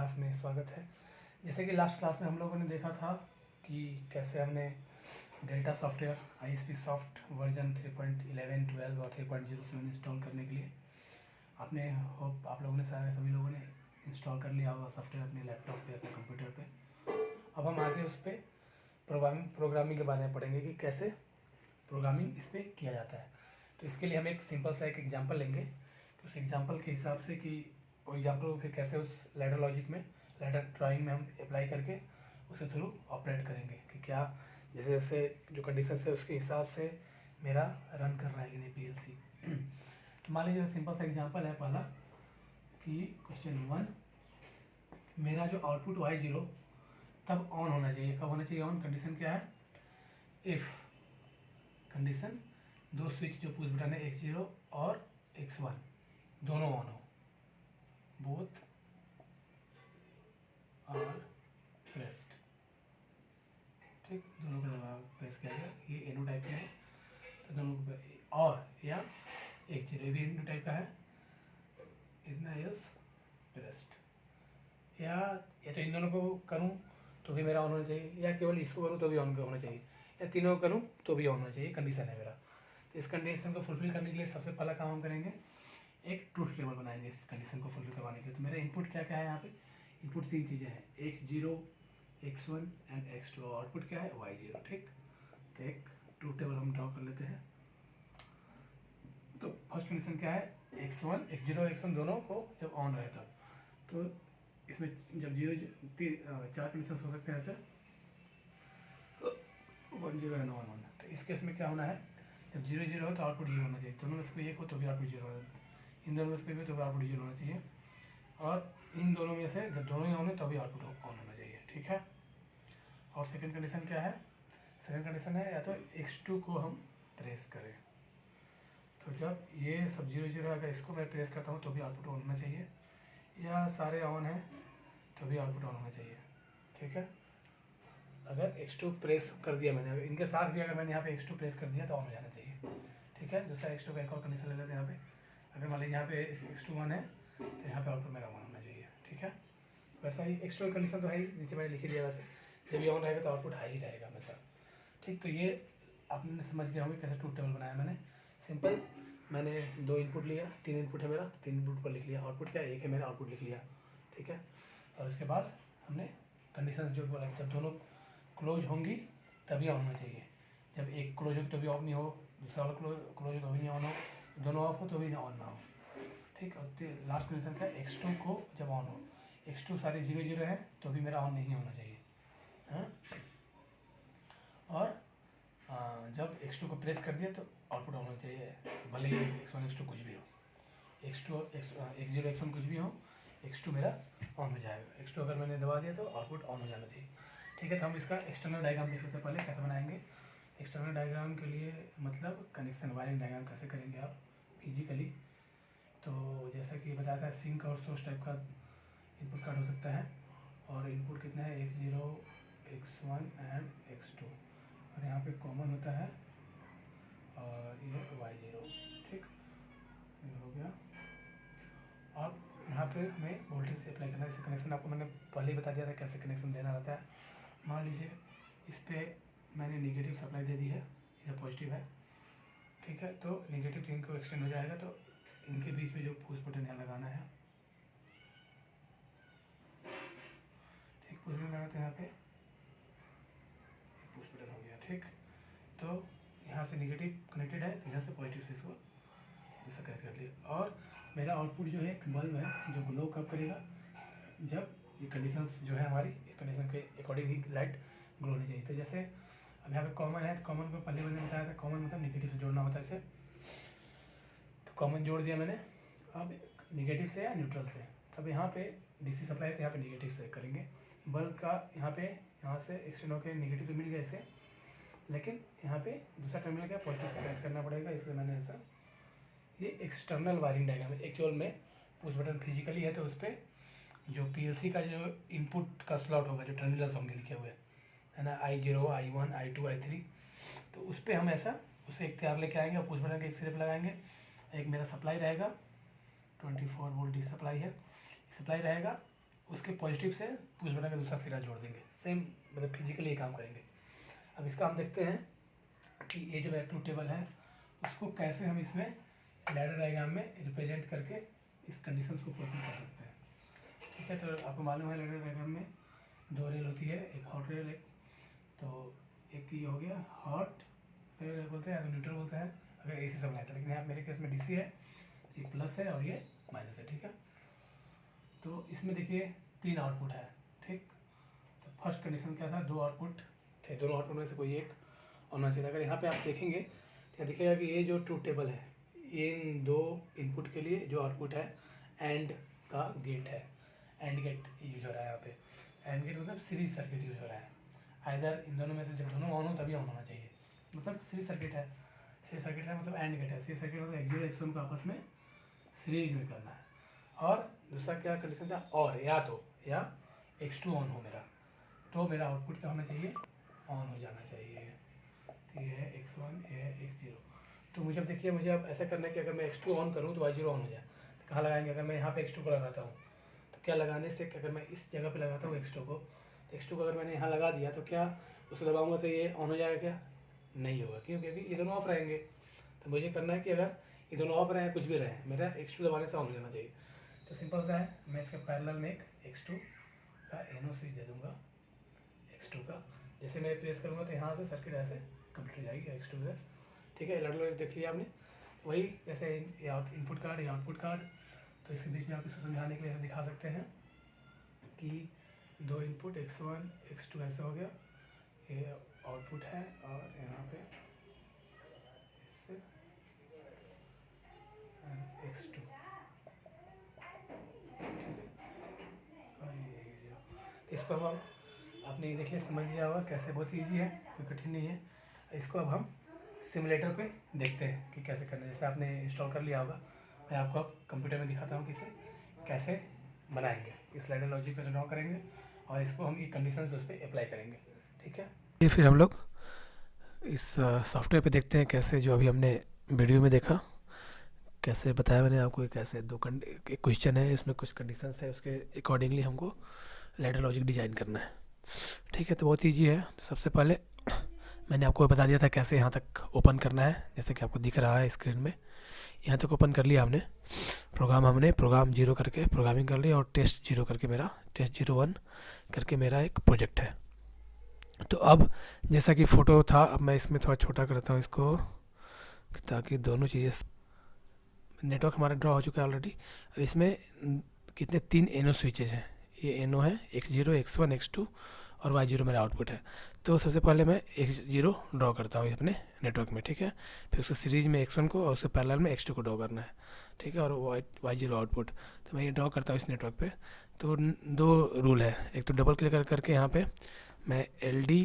Class में स्वागत है। जैसे कि लास्ट क्लास में हम लोगों ने देखा था कि कैसे हमने delta software ISP soft version 3.11, 12 और 3.07 इंस्टॉल करने के लिए आपने होप आप लोगों ने सभी लोगों ने इंस्टॉल कर लिया होगा सॉफ्टवेयर अपने लैपटॉप पे, अपने कंप्यूटर पे। अब हम आगे उस पर प्रोग्रामिंग के बारे में पढ़ेंगे कि कैसे प्रोग्रामिंग इस पर किया जाता है। तो इसके लिए हम एक सिंपल सा एक एग्जांपल लेंगे कि उस एग्जांपल के हिसाब से कि वो एग्जांपल को फिर कैसे उस लैडर लॉजिक में, लैडर ड्राइंग में हम अप्लाई करके उसे थ्रू ऑपरेट करेंगे कि क्या जैसे जैसे जो कंडीशन है उसके हिसाब से मेरा रन कर रहा है कि नहीं PLC। तो मान लीजिए सिंपल सा एग्जांपल है पहला कि क्वेश्चन 1, मेरा जो आउटपुट Y0 तब ऑन होना चाहिए। कब होना चाहिए ऑन? कंडीशन क्या है? इफ़ कंडीशन दो स्विच जो पुश बटन है X0 और X1 दोनों ऑन हो, बोथ आर प्रेस्ड। ठीक, दोनों का जवाब प्रेस किया गया। ये एनो टाइप का है तो दोनों को, और या X0 भी एनो टाइप का है, इतना इज प्रेस्ड। या तो इन दोनों को करूँ तो भी मेरा ऑन होना चाहिए, या केवल इसको करूँ तो भी ऑन होना चाहिए, या तीनों को करूँ तो भी ऑन होना चाहिए। कंडीशन है मेरा। तो इस कंडीशन को फुलफिल करने के लिए सबसे पहला काम हम करेंगे, एक ट्रूथ टेबल बनाएंगे इस कंडीशन को फुलफिल करवाने के लिए। तो मेरा इनपुट क्या क्या है? यहाँ पे इनपुट तीन चीज़ें हैं, X0, X1 and X2। Output क्या है? Y0। ठीक, तो एक ट्रूथ टेबल हम ड्रॉ कर लेते हैं। तो फर्स्ट कंडीशन क्या है? X1, X0, X1 दोनों को जब ऑन रहे तब। तो इसमें जब चार कंडीशन हो सकते हैं ऐसे, 1 0 एंड 1 1। तो इस केस में क्या होना है? जब 0 0 हो तो आउटपुट 0 होना चाहिए। दोनों में से कोई एक हो तो भी आउटपुट 0 होना चाहिए। इन दोनों में से कोई भी तो भी आउटपुट 0 होना चाहिए। और इन दोनों में से जब दोनों ही ऑन है तभी आउटपुट ऑन होना चाहिए। ठीक है। और सेकंड कंडीशन क्या है? सेकंड कंडीशन है या तो X2 को हम प्रेस करें, तो जब ये सब 0 0 अगर इसको मैं प्रेस करता हूँ तो भी आउटपुट ऑन होना चाहिए, या सारे ऑन हैं तो भी आउटपुट ऑन होना चाहिए। ठीक है। अगर X2 प्रेस कर दिया मैंने, अगर इनके साथ भी अगर मैंने यहाँ पे X2 प्रेस कर दिया तो ऑन हो जाना चाहिए। ठीक है। दूसरा X2 का एक और कंडीशन ले लेते हैं। यहाँ पे अगर मान लीजिए यहाँ पे X2 1 है तो यहाँ पे आउटपुट मेरा ऑन होना चाहिए। ठीक है। वैसा ही X2 की कंडीशन तो है ही, नीचे मैंने लिख दिया। वैसे जब ये ऑन रहेगा तो आउटपुट हाई ही रहेगा हमेशा। ठीक, तो ये आपने समझ गया होंगे कैसे ट्रूथ टेबल बनाया मैंने। सिंपल, मैंने दो इनपुट लिया, तीन इनपुट है मेरा, तीन इनपुट पर लिख लिया। आउटपुट क्या है? एक है मेरा, आउटपुट लिख लिया। ठीक है। और उसके बाद हमने कंडीशंस जो बोला, जब दोनों क्लोज होंगी तभी ऑन होना चाहिए। जब एक क्लोज होगी तो भी ऑफ नहीं हो, दूसरा वाला क्लोज हो तो भी नहीं ऑन हो, दोनों ऑफ हो तो भी ऑन ना हो। ठीक। और लास्ट कंडीशन क्या है? X2 को जब ऑन हो, X2 सारे 0 0 है तो भी मेरा ऑन नहीं होना चाहिए। हाँ। और जब X2 को प्रेस कर दिया तो आउटपुट ऑन होना चाहिए, भले ही X1 X2 कुछ भी हो, X0 X1 कुछ भी हो, X2 मेरा ऑन हो जाएगा। X2 अगर मैंने दबा दिया तो आउटपुट ऑन हो जाना चाहिए। ठीक है। तो हम इसका एक्सटर्नल डायग्राम देख लेते हैं पहले कैसे बनाएंगे। एक्सटर्नल डायग्राम के लिए मतलब कनेक्शन वायरिंग डायग्राम कैसे करेंगे आप फिजिकली। तो जैसा कि बताया था, सिंक और सोर्स टाइप का इनपुट कार्ड हो सकता है, और इनपुट कितना है? X0, X1 एंड X2, और यहाँ पे कॉमन होता है और ये Y0। ठीक, ये हो गया। अब यहाँ पे हमें वोल्टेज अप्लाई करना है। इसे कनेक्शन आपको मैंने पहले ही बता दिया था कैसे कनेक्शन देना रहता है। मान लीजिए इस पर मैंने नेगेटिव सप्लाई दे दी है, यह पॉजिटिव है। ठीक है। तो नेगेटिव इनको एक्सटेंड हो जाएगा, तो इनके बीच में जो पुश बटन यहाँ लगाना है, ठीक, पुश बटन लगाते हैं यहाँ पे, पुश बटन हो गया। ठीक, तो यहाँ से नेगेटिव कनेक्टेड है, तो यहाँ से पॉजिटिव से इसको ऐसा कनेक्ट कर लिया। और मेरा आउटपुट जो है एक बल्ब है जो ग्लो कब करेगा? जब ये कंडीशंस जो है हमारी, इस कंडीशन के अकॉर्डिंग ही लाइट ग्लो होनी चाहिए। तो जैसे अब यहाँ पे कॉमन है, तो कॉमन को पहले मैंने बताया था, कॉमन मतलब नेगेटिव से जोड़ना होता है इसे। तो कॉमन जोड़ दिया मैंने। अब नेगेटिव से या न्यूट्रल से, तब यहाँ पे DC सप्लाई है तो यहाँ पे नेगेटिव से करेंगे। बल्ब का यहाँ से एक्सटेंड होकर नेगेटिव तो मिल गया इसे, लेकिन यहाँ पे दूसरा टर्मिनल क्या पॉजिटिव से कनेक्ट करना पड़ेगा, इसलिए मैंने ऐसा, ये एक्सटर्नल वायरिंग डायग्राम है। एक्चुअल में पुश बटन फिजिकली है तो उस पर जो PLC का जो इनपुट का स्लॉट होगा, जो टर्मिनल्स होंगे लिखे हुए है ना, I0, I1, I2, I3, तो उस पर हम ऐसा उसे एक तैयार लेके आएंगे और पुश बटन के एक सिरे पर लगाएंगे। एक मेरा सप्लाई रहेगा, 24 वोल्ट सप्लाई है, सप्लाई रहेगा। उसके पॉजिटिव से पुश बटन का दूसरा सिरा जोड़ देंगे। सेम मतलब फिजिकली ये काम करेंगे। अब इसका हम देखते हैं कि ये जो मेरा ट्रूथ टेबल है उसको कैसे हम इसमें लैडर डायग्राम में रिप्रेजेंट करके इस कंडीशन को फुलफिल कर सकते हैं। ठीक है, तो आपको मालूम है लैडर डायग्राम में 2 रेल होती है, एक हॉट रेल, एक तो एक ये हो गया हॉट रेल बोलते हैं या तो न्यूट्रल बोलते हैं अगर AC से बनाया था, लेकिन यहाँ मेरे केस में DC है, ये प्लस है और ये माइनस है। ठीक है, तो इसमें देखिए 3 आउटपुट है। ठीक, तो फर्स्ट कंडीशन क्या था, 2 आउटपुट थे, दोनों आउटपुट में से कोई एक होना चाहिए। अगर यहाँ पे आप देखेंगे तो दिखेगा कि ये जो ट्रूथ टेबल है इन 2 इनपुट के लिए जो आउटपुट है एंड का गेट है, एंड गेट यूज हो रहा है यहाँ पे। एंड गेट मतलब सीरीज सर्किट यूज हो रहा है। आइदर इन दोनों में से जब दोनों ऑन हो तभी ऑन होना चाहिए, मतलब सीरीज सर्किट है। सीरीज सर्किट है मतलब एंड गेट है। सीरीज सर्किट मतलब x0 x1 को आपस में सीरीज में करना है। और दूसरा क्या कंडीशन था, और या तो या x2 ऑन हो मेरा, तो मेरा आउटपुट क्या होना चाहिए, ऑन हो जाना चाहिए। तो ये है x1, ये है x0। तो मुझे अब देखिए, मुझे अब ऐसा करना है कि अगर मैं x2 ऑन करूँ तो y0 ऑन हो जाए। तो कहाँ लगाएंगे, अगर मैं यहाँ पे x2 को लगाता हूँ तो क्या लगाने से, अगर मैं इस जगह पे लगाता हूँ x2 को, तो x2 को अगर मैंने यहाँ लगा दिया तो क्या उसको दबाऊँगा तो ये ऑन हो जाएगा, क्या नहीं होगा, क्यों, क्योंकि ये दोनों ऑफ रहेंगे। तो मुझे करना है कि अगर ये दोनों ऑफ रहे, कुछ भी रहे, मेरा x2 दबाने से ऑन हो जाना चाहिए। तो सिंपल सा है, मैं इसके पैरेलल में एक x2 का NO स्विच दे दूँगा। x2 का जैसे मैं प्रेस करूँगा तो यहाँ से सर्किट ऐसे कंप्लीट हो जाएगी x2 से। ठीक है, लड़ देख लिया आपने, वही जैसे ये इनपुट कार्ड, ये आउटपुट कार्ड। तो इसके बीच में आप इसको समझाने के लिए ऐसे दिखा सकते हैं कि 2 इनपुट x1 x2 ऐसे हो गया, ये आउटपुट है और यहाँ पे इससे x2। ठीक है, और ये तो इसको हम आपने देख लिया, समझ लिया होगा कैसे, बहुत ईजी है, कोई कठिन नहीं है। इसको अब हम सिमुलेटर पे देखते हैं कि कैसे करना है। जैसे आपने इंस्टॉल कर लिया होगा, मैं आपको अब कंप्यूटर में दिखाता हूँ कि इसे कैसे बनाएंगे। इस लैडर लॉजिक को ड्रॉ करेंगे और इसको हम ये कंडीशंस उस पर अप्लाई करेंगे। ठीक है, ये फिर हम लोग इस सॉफ्टवेयर पे देखते हैं कैसे, जो अभी हमने वीडियो में देखा कैसे बताया मैंने आपको, कैसे एक क्वेश्चन है, इसमें कुछ कंडीशंस है, उसके अकॉर्डिंगली हमको लैडर लॉजिक डिज़ाइन करना है। ठीक है, तो बहुत ईजी है। तो सबसे पहले मैंने आपको बता दिया था कैसे यहाँ तक ओपन करना है, जैसे कि आपको दिख रहा है स्क्रीन में। यहाँ तक ओपन कर लिया हमने प्रोग्राम 0 करके प्रोग्रामिंग कर लिया, और टेस्ट 0 करके मेरा टेस्ट 01 करके मेरा एक प्रोजेक्ट है। तो अब जैसा कि फ़ोटो था, अब मैं इसमें थोड़ा छोटा करता हूँ इसको, ताकि दोनों चीज़ें, नेटवर्क हमारा ड्रॉ हो चुका है ऑलरेडी। अब इसमें कितने 3 NO स्विचेज हैं, ये NO है, x0 x1 x2 और y0 मेरा आउटपुट है। तो सबसे पहले मैं x0 ड्रॉ करता हूँ अपने नेटवर्क में। ठीक है, फिर उसके सीरीज में x1 को और उसके पैरेलल में x2 को ड्रॉ करना है। ठीक है, और y0 आउटपुट। तो मैं ये ड्रॉ करता हूँ इस नेटवर्क पे। तो 2 रूल है, एक तो डबल क्लिक करके यहाँ पे मैं LD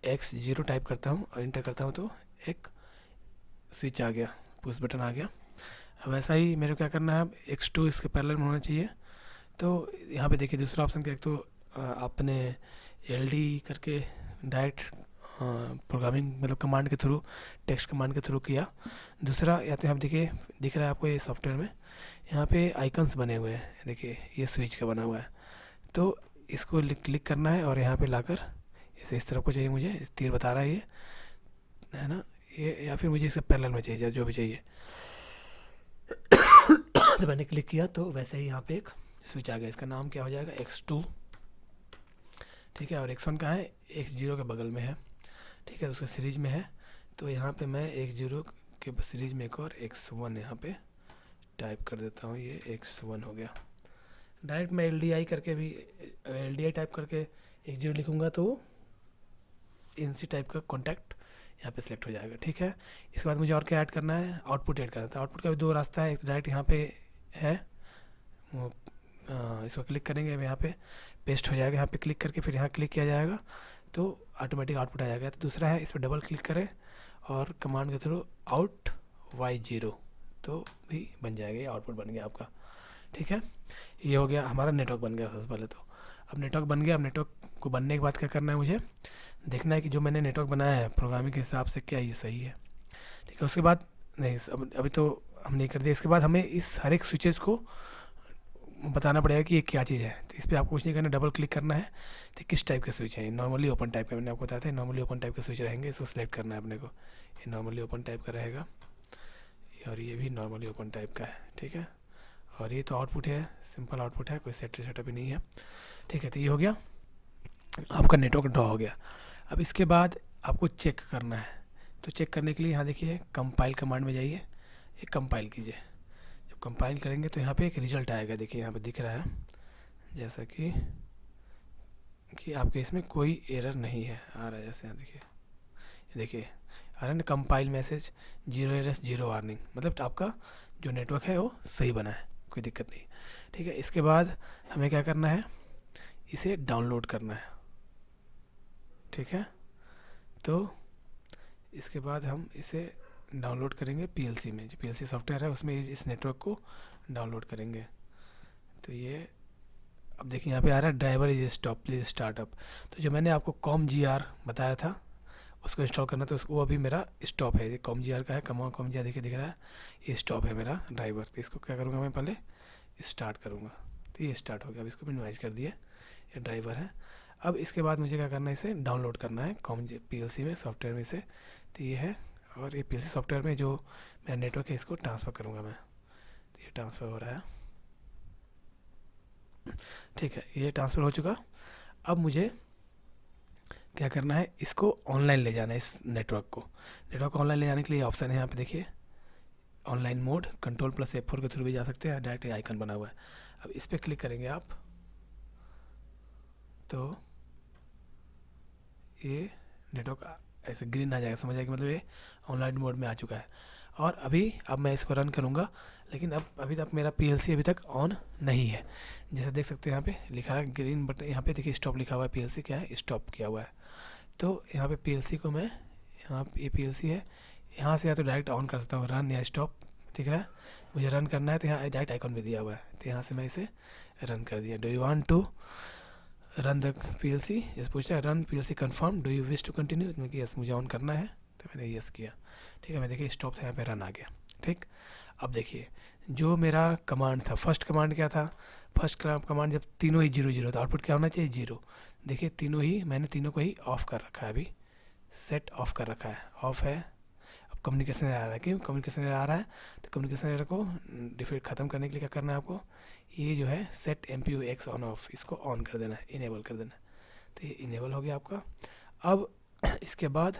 x0 टाइप करता हूँ और इंटर करता हूँ, तो एक स्विच आ गया, पुश बटन आ गया। अब ऐसा ही मेरे को क्या करना है, अब x2 इसके पैरेलल में होना चाहिए। तो यहाँ पे देखिए दूसरा ऑप्शन क्या, एक तो आपने LD करके डायरेक्ट प्रोग्रामिंग मतलब कमांड के थ्रू, टेक्स्ट कमांड के थ्रू किया। दूसरा, या तो यहाँ देखिए दिख रहा है आपको ये सॉफ्टवेयर में, यहाँ पे आइकन्स बने हुए हैं, देखिए ये स्विच का बना हुआ है। तो इसको क्लिक करना है और यहाँ पे लाकर इसे इस तरफ को चाहिए मुझे, इस तीर बता रहा है ये, है ना, ये, या फिर मुझे इसके पैरेलल में चाहिए, जो भी चाहिए। तो मैंने क्लिक किया तो वैसे ही यहाँ पे एक स्विच आ गया, इसका नाम क्या हो जाएगा, x2। ठीक है, और x1 कहाँ है, x0 के बगल में है। ठीक है, उसके सीरीज में है। तो यहाँ पे मैं x0 के सीरीज में एक और x1 यहाँ पे टाइप कर देता हूँ, ये x1 हो गया। डायरेक्ट मैं LDI करके भी, LDI टाइप करके x0 लिखूँगा तो INC टाइप का कॉन्टैक्ट यहाँ पे सिलेक्ट हो जाएगा। ठीक है, इसके बाद मुझे और क्या ऐड करना है, आउटपुट ऐड करना था। आउटपुट का भी 2 रास्ता है, एक डायरेक्ट यहाँ पे है, वो इसको क्लिक करेंगे, यहाँ पे पेस्ट हो जाएगा, यहाँ पे क्लिक करके फिर यहाँ क्लिक किया जाएगा तो ऑटोमेटिक आउटपुट आ जाएगा। तो दूसरा है, इस पर डबल क्लिक करें और कमांड के थ्रू आउट y0, तो भी बन जाएगा, ये आउटपुट बन गया आपका। ठीक है, ये हो गया हमारा नेटवर्क बन गया सबसे पहले। तो अब नेटवर्क बन गया, अब नेटवर्क को बनने के बाद क्या करना है, मुझे देखना है कि जो मैंने नेटवर्क बनाया है प्रोग्रामिंग के हिसाब से क्या ये सही है। ठीक है, उसके बाद नहीं, अभी तो हम नहीं कर दिया। इसके बाद हमें इस हर एक स्विचेस को बताना पड़ेगा कि ये क्या चीज़ है। तो इस पर आपको कुछ नहीं करना, डबल क्लिक करना है। तो किस टाइप का स्विच है, नॉर्मली ओपन टाइप का, मैंने आपको बताया था नॉर्मली ओपन टाइप का स्विच रहेंगे, इसको सिलेक्ट करना है अपने को। ये नॉर्मली ओपन टाइप का रहेगा और ये भी नॉर्मली ओपन टाइप का है, ठीक है। और ये तो आउटपुट है, सिंपल आउटपुट है, कोई सेटअप ही नहीं है, ठीक है। तो ये हो गया, आपका नेटवर्क ड्रॉ हो गया। अब इसके बाद आपको चेक करना है। तो चेक करने के लिए यहाँ देखिए कंपाइल कमांड में जाइए, ये कंपाइल कीजिए। जब कंपाइल करेंगे तो यहाँ पे एक रिजल्ट आएगा, देखिए यहाँ पे दिख रहा है जैसा कि आपके इसमें कोई एरर नहीं है, आ रहा है जैसे यहाँ देखिए आ रहा है ना, कंपाइल मैसेज 0 एरर्स 0 वार्निंग, मतलब आपका जो नेटवर्क है वो सही बना है, कोई दिक्कत नहीं, ठीक है। इसके बाद हमें क्या करना है, इसे डाउनलोड करना है, ठीक है। तो इसके बाद हम इसे डाउनलोड करेंगे पीएलसी में, जो पीएलसी सॉफ्टवेयर है उसमें इस नेटवर्क को डाउनलोड करेंगे। तो ये अब देखिए यहाँ पे आ रहा है driver is stop please startup. तो जो मैंने आपको COMGR बताया था उसको इंस्टॉल करना, तो वो अभी मेरा स्टॉप है, ये COMGR का है, COMGR देखिए दिख रहा है, ये स्टॉप है मेरा ड्राइवर। तो इसको क्या करूँगा, मैं पहले स्टार्ट करूँगा। तो ये स्टार्ट हो गया, अब इसको मिनिमाइज़ कर दिया, ये ड्राइवर है। अब इसके बाद मुझे क्या करना है, इसे डाउनलोड करना है पीएलसी में, सॉफ्टवेयर में से। तो ये है, और ये पीएलसी सॉफ्टवेयर में जो मेरा नेटवर्क है इसको ट्रांसफ़र करूँगा मैं। तो ये ट्रांसफ़र हो रहा है, ठीक है, ये ट्रांसफ़र हो चुका। अब मुझे क्या करना है, इसको ऑनलाइन ले जाना है, इस नेटवर्क को ऑनलाइन ले जाने के लिए ऑप्शन है यहाँ पे देखिए, ऑनलाइन मोड, Ctrl+F4 के थ्रू भी जा सकते हैं, डायरेक्ट आइकन बना हुआ है। अब इस पर क्लिक करेंगे आप, तो ये नेटवर्क ऐसे ग्रीन आ जाएगा, समझ आएगा, मतलब ये ऑनलाइन मोड में आ चुका है। और अब मैं इसको रन करूँगा, लेकिन अब अभी तक मेरा पीएलसी अभी तक ऑन नहीं है। जैसे देख सकते हैं यहाँ पे लिखा है ग्रीन बटन, यहाँ पे देखिए स्टॉप लिखा हुआ है, पीएलसी क्या है, स्टॉप किया हुआ है। तो यहाँ पे पीएलसी को मैं, यहाँ ये पीएलसी है, यहाँ से या तो डायरेक्ट ऑन कर सकता हूँ, रन या स्टॉप, ठीक है। मुझे रन करना है तो यहाँ डायरेक्ट आइकन भी दिया हुआ है, तो यहाँ से मैं इसे रन कर दिया। Do you want to run the PLC, जैसे पूछा है run PLC confirm, do you wish to continue, मैं यस मुझे ऑन करना है, तो मैंने यस किया, ठीक है। मैं देखिए स्टॉप था, यहाँ पे रन आ गया, ठीक। अब देखिए जो मेरा कमांड था, फर्स्ट कमांड क्या था, फर्स्ट कमांड जब तीनों ही 0 था, आउटपुट क्या होना चाहिए 0। देखिए मैंने तीनों को ही ऑफ कर रखा है, अभी सेट ऑफ कर रखा है, ऑफ है। अब कम्युनिकेशन एरर आ रहा है, क्यों कम्युनिकेशन एरर आ रहा है, तो कम्युनिकेशन एरर को डिफेक्ट ख़त्म करने के लिए क्या करना है आपको, ये जो है सेट MPU ऑन ऑफ, इसको ऑन कर देना है, इनेबल कर देना है। तो ये इनेबल हो गया आपका। अब इसके बाद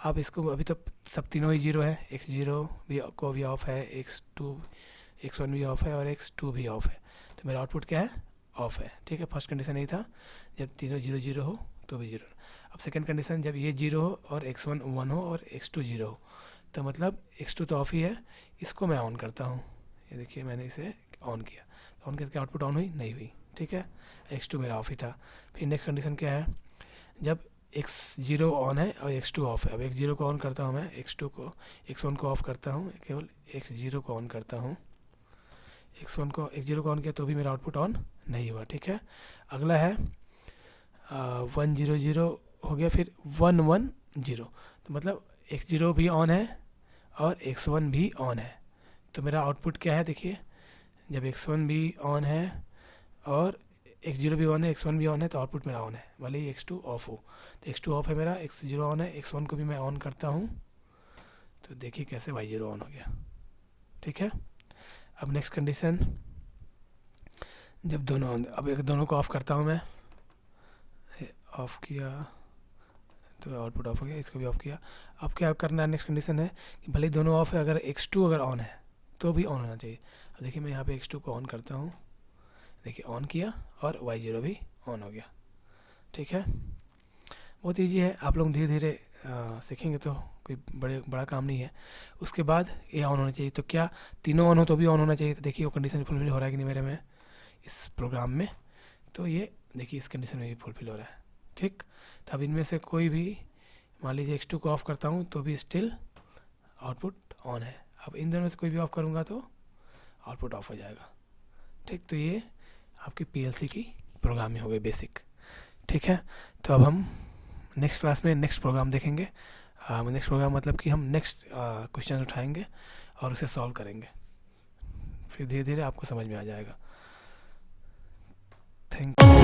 आप इसको, अभी तो सब तीनों ही 0 है, X0 भी ऑफ है, X1 भी ऑफ है और X2 भी ऑफ है। तो मेरा आउटपुट क्या है, ऑफ है, ठीक है। फर्स्ट कंडीशन यही था, जब तीनों 0 हो तो भी 0। अब सेकंड कंडीशन, जब ये 0 हो और X1 1 हो और X2 0 हो, तो मतलब X2 तो ऑफ ही है, इसको मैं ऑन करता हूँ। ये देखिए मैंने इसे ऑन किया, ऑन करके आउटपुट ऑन हुई नहीं हुई, ठीक है। X2 मेरा ऑफ ही था। फिर नेक्स्ट कंडीशन क्या है, जब X0 ऑन है और X2 ऑफ है। अब X0 को ऑन करता हूँ मैं, X1 को ऑफ करता हूँ, केवल X0 को ऑन करता हूँ। X0 को ऑन किया तो भी मेरा आउटपुट ऑन नहीं हुआ, ठीक है। अगला है 100 हो गया, फिर 110, तो मतलब X0 भी ऑन है और X1 भी ऑन है। तो मेरा आउटपुट क्या है, देखिए जब X1 भी ऑन है और X0 भी ऑन है, X1 भी ऑन है, तो आउटपुट मेरा ऑन है, भले ही X2 ऑफ हो। तो X2 ऑफ है मेरा, X0 ऑन है, X1 को भी मैं ऑन करता हूँ, तो देखिए कैसे Y0 ऑन हो गया, ठीक है। अब नेक्स्ट कंडीशन, जब दोनों को ऑफ़ करता हूँ मैं, ऑफ़ किया तो आउटपुट ऑफ हो गया, इसको भी ऑफ़ किया। अब क्या करना है, नेक्स्ट कंडीशन है कि भले ही दोनों ऑफ है, अगर X2 अगर ऑन है तो भी ऑन होना चाहिए। अब देखिए मैं यहाँ पे X2 को ऑन करता हूँ, देखिए ऑन किया और Y0 भी ऑन हो गया, ठीक है। बहुत ईजी है, आप लोग धीरे धीरे सीखेंगे तो कोई बड़ा काम नहीं है। उसके बाद ये ऑन होना चाहिए, तो क्या तीनों ऑन हो तो भी ऑन होना चाहिए। तो देखिए वो कंडीशन फुलफिल हो रहा है कि नहीं मेरे में, इस प्रोग्राम में, तो ये देखिए इस कंडीशन में भी फुलफिल हो रहा है, ठीक। तो अब इनमें से कोई भी, मान लीजिए X2 को ऑफ़ करता हूँ तो भी स्टिल आउटपुट ऑन है। अब इन दोनों में से कोई भी ऑफ़ करूँगा तो आउटपुट ऑफ हो जाएगा, ठीक। तो ये आपकी पीएलसी की प्रोग्रामिंग हो गई बेसिक, ठीक है। तो अब हम नेक्स्ट क्लास में नेक्स्ट प्रोग्राम देखेंगे। नेक्स्ट प्रोग्राम मतलब कि हम नेक्स्ट क्वेश्चन उठाएंगे और उसे सॉल्व करेंगे, फिर धीरे धीरे आपको समझ में आ जाएगा। थैंक